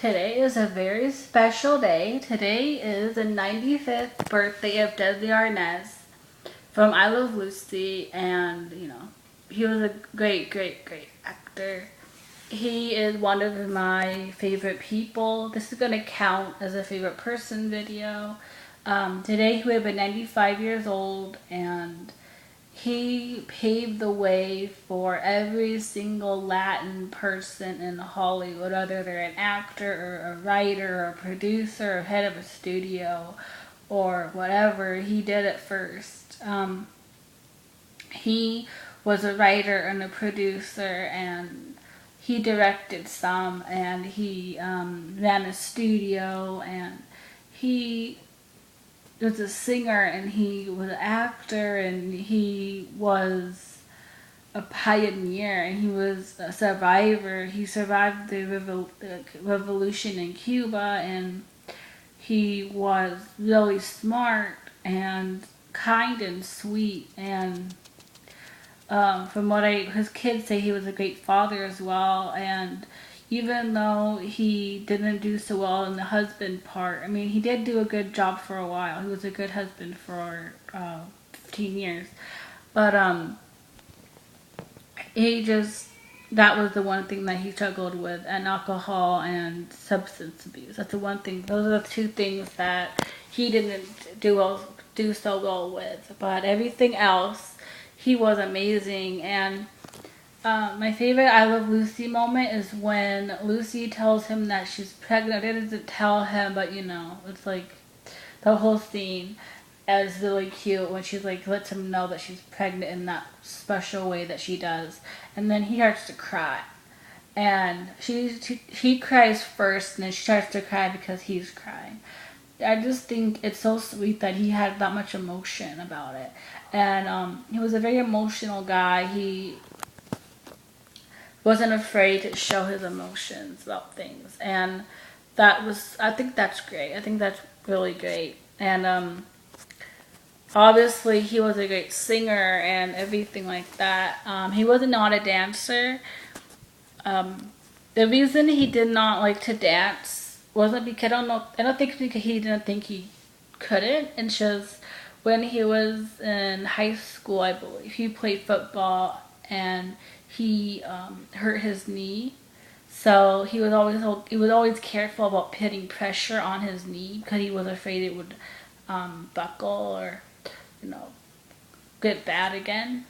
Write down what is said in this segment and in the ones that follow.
Today is a very special day. Today is the 95th birthday of Desi Arnaz from I Love Lucy, and he was a great actor. He is one of my favorite people. This is going to count as a favorite person video. Today he would have been 95 years old, and he paved the way for every single Latin person in Hollywood, whether they're an actor or a writer or a producer or head of a studio or whatever. He did it first. He was a writer and a producer, and he directed some, and he ran a studio, and he was a singer, and he was an actor, and he was a pioneer, and he was a survivor. He survived the revolution in Cuba, and he was really smart and kind and sweet, and from what his kids say, he was a great father as well. And even though he didn't do so well in the husband part, I mean, he did do a good job for a while. He was a good husband for 15 years. But that was the one thing that he struggled with, and alcohol and substance abuse. That's the one thing. Those are the two things that he didn't do so well with. But everything else, he was amazing. And my favorite I Love Lucy moment is when Lucy tells him that she's pregnant. It doesn't tell him, but it's like the whole scene is really cute when she's like lets him know that she's pregnant in that special way that she does, and then he starts to cry, and he cries first, and then she starts to cry because he's crying. I just think it's so sweet that he had that much emotion about it, and he was a very emotional guy. He wasn't afraid to show his emotions about things, and I think that's great. I think that's really great. And obviously he was a great singer and everything like that. He was not a dancer. The reason he did not like to dance wasn't because I don't think because he didn't think he couldn't. It's just when he was in high school, I believe he played football, and he hurt his knee. So he was always careful about putting pressure on his knee because he was afraid it would buckle or get bad again.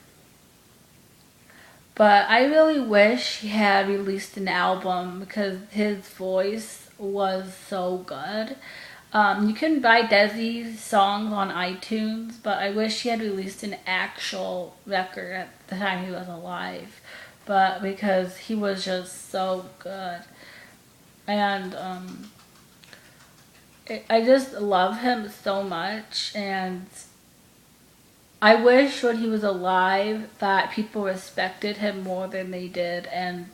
But I really wish he had released an album because his voice was so good. You can buy Desi's songs on iTunes, but I wish he had released an actual record at the time he was alive. But because he was just so good. And I just love him so much, and I wish when he was alive that people respected him more than they did, and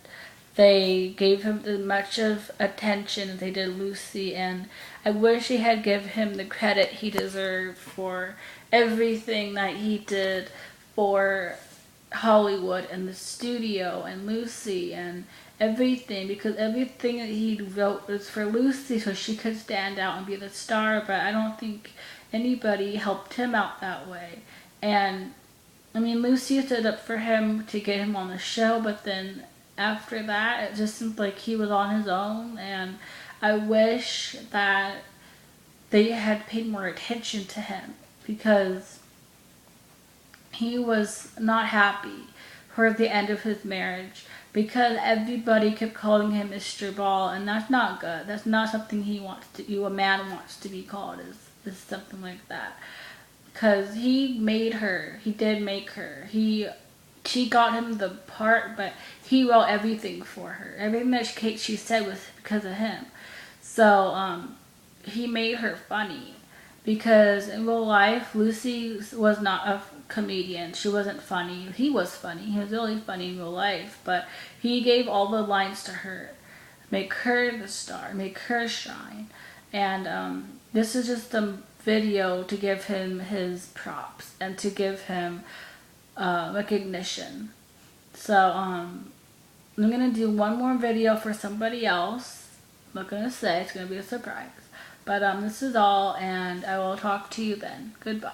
they gave him as much of attention as they did Lucy, and I wish they had given him the credit he deserved for everything that he did for Hollywood and the studio and Lucy and everything, because everything that he wrote was for Lucy so she could stand out and be the star, but I don't think anybody helped him out that way. And I mean, Lucy stood up for him to get him on the show, but then after that, it just seemed like he was on his own, and I wish that they had paid more attention to him because he was not happy for the end of his marriage because everybody kept calling him Mr. Ball, and that's not good. That's not something a man wants to be called, is something like that. Because he did make her. She got him the part, but he wrote everything for her. Everything that she said was because of him. So he made her funny. Because in real life, Lucy was not a comedian. She wasn't funny. He was funny. He was really funny in real life. But he gave all the lines to her. Make her the star. Make her shine. And this is just a video to give him his props and to give him recognition. So I'm gonna do one more video for somebody else, I'm not gonna say, it's gonna be a surprise. But this is all, and I will talk to you then. Goodbye.